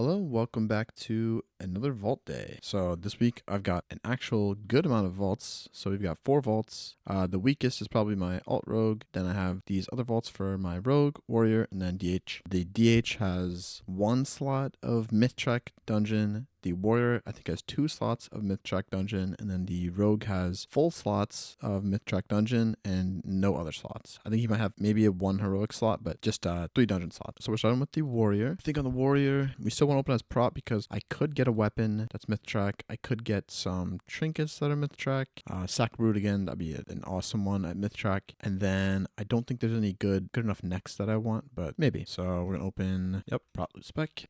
Hello, welcome back to another vault day. So this week I've got an actual good amount of vaults. So we've got 4 vaults. The weakest is probably my alt rogue. Then I have these other vaults for my rogue, warrior, and then DH. The DH has 1 slot of myth track dungeon. The warrior, I think, has 2 slots of myth track dungeon, and then the rogue has full slots of myth track dungeon and no other slots. I think he might have maybe a 1 heroic slot, but just 3 dungeon slots. So we're starting with the warrior. I think on the warrior, we still want to open as prop because I could get a weapon that's myth track. I could get some trinkets that are myth track. Sackroot again, that'd be an awesome one at myth track. And then I don't think there's any good enough necks that I want, but maybe. So we're gonna open, prop loot spec.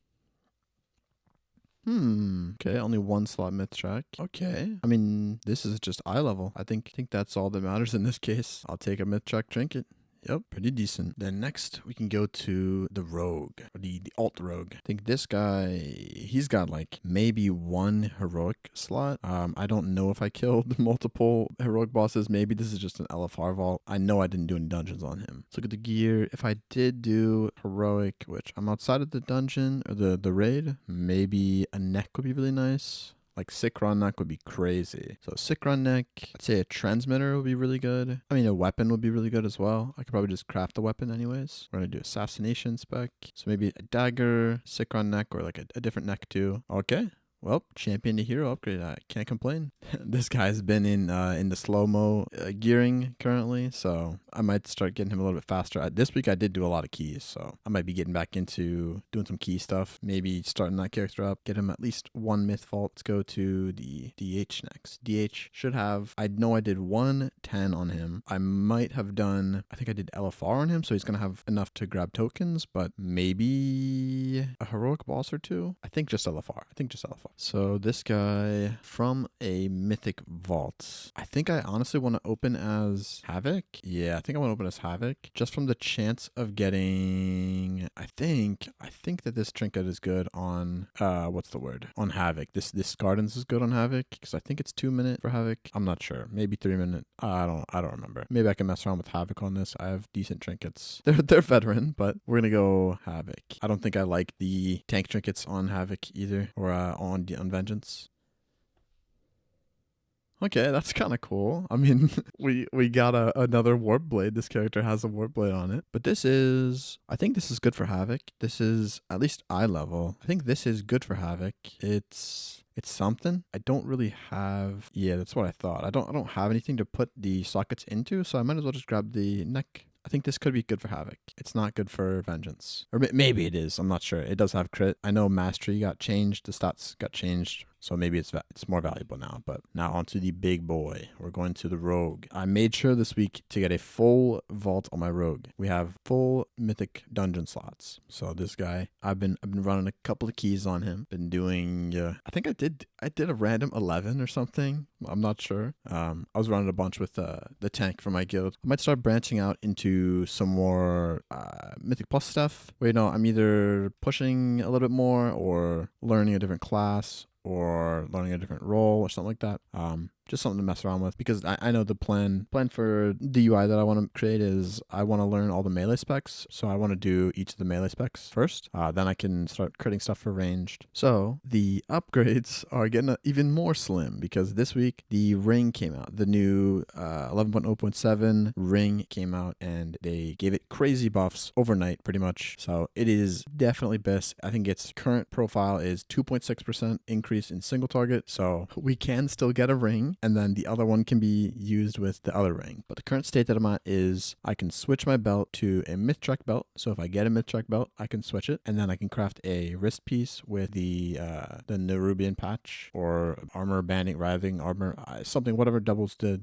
Okay, only 1 slot myth track. Okay. I mean, this is just eye level. I think that's all that matters in this case. I'll take a myth track trinket. Yep, pretty decent. Then next, we can go to the rogue, or the alt rogue. I think this guy, he's got like maybe 1 heroic slot. I don't know if I killed multiple heroic bosses. Maybe this is just an LFR vault. I know I didn't do any dungeons on him. Let's look at the gear. If I did do heroic, which I'm outside of the dungeon or the raid, maybe a neck would be really nice. Like Sikron neck would be crazy. So Sikron neck, I'd say a transmitter would be really good. I mean, a weapon would be really good as well. I could probably just craft the weapon anyways. We're gonna do assassination spec. So maybe a dagger, Sikron neck, or like a different neck too. Okay. Well, champion to hero upgrade. I can't complain. This guy's been in the slow-mo gearing currently, so I might start getting him a little bit faster. This week I did do a lot of keys, so I might be getting back into doing some key stuff. Maybe starting that character up, get him at least 1 myth vault. Let's go to the DH next. DH should have, I know I did 110 on him. I might have done, I think I did LFR on him, so he's going to have enough to grab tokens, but maybe a heroic boss or 2. I think just LFR. So this guy from a mythic vault. I think I honestly want to open as Havoc. Yeah, I think I want to open as Havoc just from the chance of getting, I think that this trinket is good on, on Havoc. This Gardens is good on Havoc because I think it's 2 minute for Havoc. I'm not sure. Maybe 3 minute. I don't remember. Maybe I can mess around with Havoc on this. I have decent trinkets. They're veteran, but we're going to go Havoc. I don't think I like the tank trinkets on Havoc either, or on Vengeance. Okay, that's kind of cool. I mean, we got another warp blade. This character has a warp blade on it. But I think this is good for Havoc. This is at least eye level. I think this is good for Havoc. It's something. I don't really have, yeah, that's what I thought. I don't have anything to put the sockets into, so I might as well just grab the neck. I think this could be good for Havoc. It's not good for Vengeance. Or maybe it is. I'm not sure. It does have crit. I know Mastery got changed. The stats got changed. So maybe it's more valuable now. But now onto the big boy. We're going to the rogue. I made sure this week to get a full vault on my rogue. We have full mythic dungeon slots. So this guy, I've been running a couple of keys on him. Been doing, I think I did a random 11 or something. I'm not sure. I was running a bunch with the tank for my guild. I might start branching out into some more mythic plus stuff. Wait, no, I'm either pushing a little bit more or learning a different class or learning a different role or something like that. Just something to mess around with, because I know the plan for the UI that I want to create is I want to learn all the melee specs. So I want to do each of the melee specs first. Then I can start creating stuff for ranged. So the upgrades are getting even more slim because this week the ring came out. The new 11.0.7 ring came out and they gave it crazy buffs overnight pretty much. So it is definitely best. I think its current profile is 2.6% increase in single target. So we can still get a ring, and then the other one can be used with the other ring. But the current state that I'm at is I can switch my belt to a myth track belt. So if I get a myth track belt, I can switch it, and then I can craft a wrist piece with the Nerubian patch or armor banding, writhing armor, something, whatever doubles the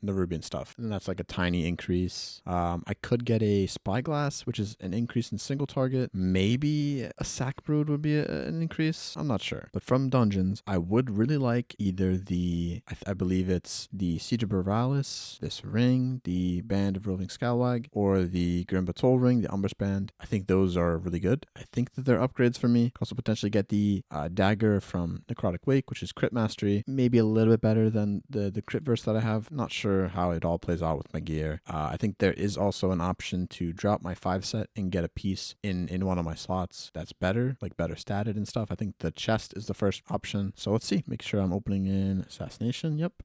Nerubian stuff. And that's like a tiny increase. I could get a spyglass, which is an increase in single target. Maybe a sack brood would be an increase. I'm not sure. But from dungeons, I would really like either the I believe it's the Siege of Borealis, this ring, the Band of Roving Scalwag, or the Grim Patrol ring, the Umbrus Band. I think those are really good. I think that they're upgrades for me. Could also potentially get the dagger from Necrotic Wake, which is crit mastery. Maybe a little bit better than the crit verse that I have. Not sure how it all plays out with my gear. I think there is also an option to drop my 5 set and get a piece in one of my slots that's better, like better statted and stuff. I think the chest is the first option. So let's see. Make sure I'm opening in Assassination. Yep.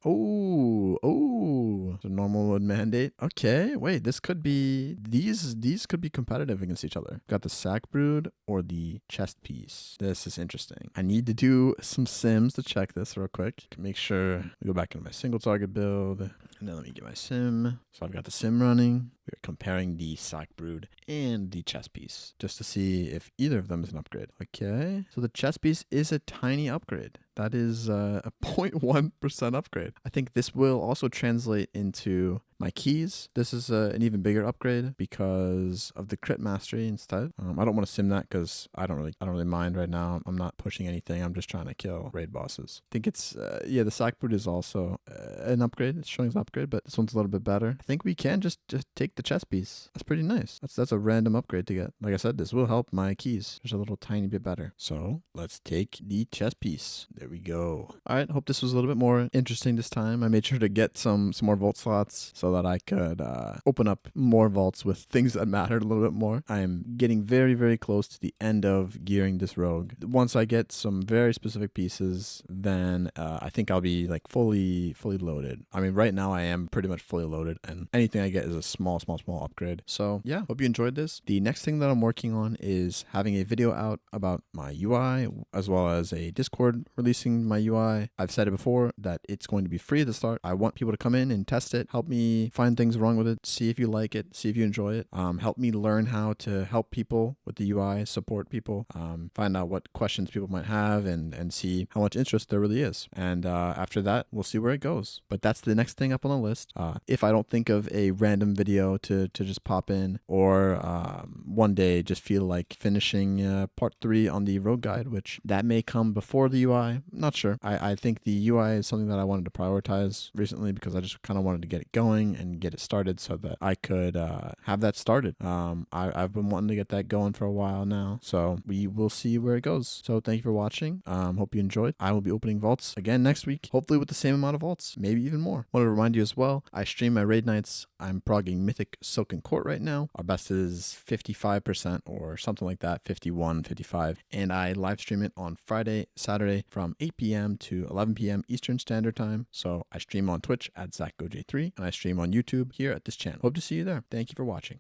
Oh, the normal mode mandate. Okay, wait, this could be, these could be competitive against each other. Got the Sack Brood or the chest piece. This is interesting. I need to do some sims to check this real quick. Make sure we go back into my single target build. And then let me get my sim. So I've got the sim running. We're comparing the Sack Brood and the chest piece just to see if either of them is an upgrade. Okay, so the chest piece is a tiny upgrade. That is a 0.1% upgrade. I think this will also translate into my keys. This is an even bigger upgrade because of the crit mastery instead. I don't want to sim that because I don't really mind right now. I'm not pushing anything. I'm just trying to kill raid bosses. I think it's the Sack Brood is also an upgrade. It's showing as an upgrade, but this one's a little bit better. I think we can just take the chest piece. That's pretty nice. That's a random upgrade to get. Like I said, this will help my keys just a little tiny bit better. So let's take the chest piece. There we go. All right. Hope this was a little bit more interesting this time. I made sure to get some more vault slots so that I could open up more vaults with things that mattered a little bit more. I'm getting very, very close to the end of gearing this rogue. Once I get some very specific pieces, then I think I'll be like fully loaded. I mean, right now I am pretty much fully loaded, and anything I get is a small upgrade. So yeah, hope you enjoyed this. The next thing that I'm working on is having a video out about my UI, as well as a Discord releasing my UI. I've said it before that it's going to be free at the start. I want people to come in and test it, help me find things wrong with it, see if you like it, see if you enjoy it, help me learn how to help people with the UI, support people, find out what questions people might have, and see how much interest there really is. And after that, we'll see where it goes. But that's the next thing up on the list. If I don't think of a random video to just pop in, or one day just feel like finishing part 3 on the rogue guide, which that may come before the UI. Not sure. I think the UI is something that I wanted to prioritize recently because I just kind of wanted to get it going and get it started so that I could have that started. I've been wanting to get that going for a while now, so we will see where it goes. So thank you for watching. Hope you enjoyed. I will be opening vaults again next week, hopefully with the same amount of vaults, maybe even more. Want to remind you as well, I stream my raid nights. I'm progging Mythic Silken Court right now. Our best is 55% or something like that, 51, 55. And I live stream it on Friday, Saturday from 8 p.m. to 11 p.m. Eastern Standard Time. So I stream on Twitch at ZachGoJ3, and I stream on YouTube here at this channel. Hope to see you there. Thank you for watching.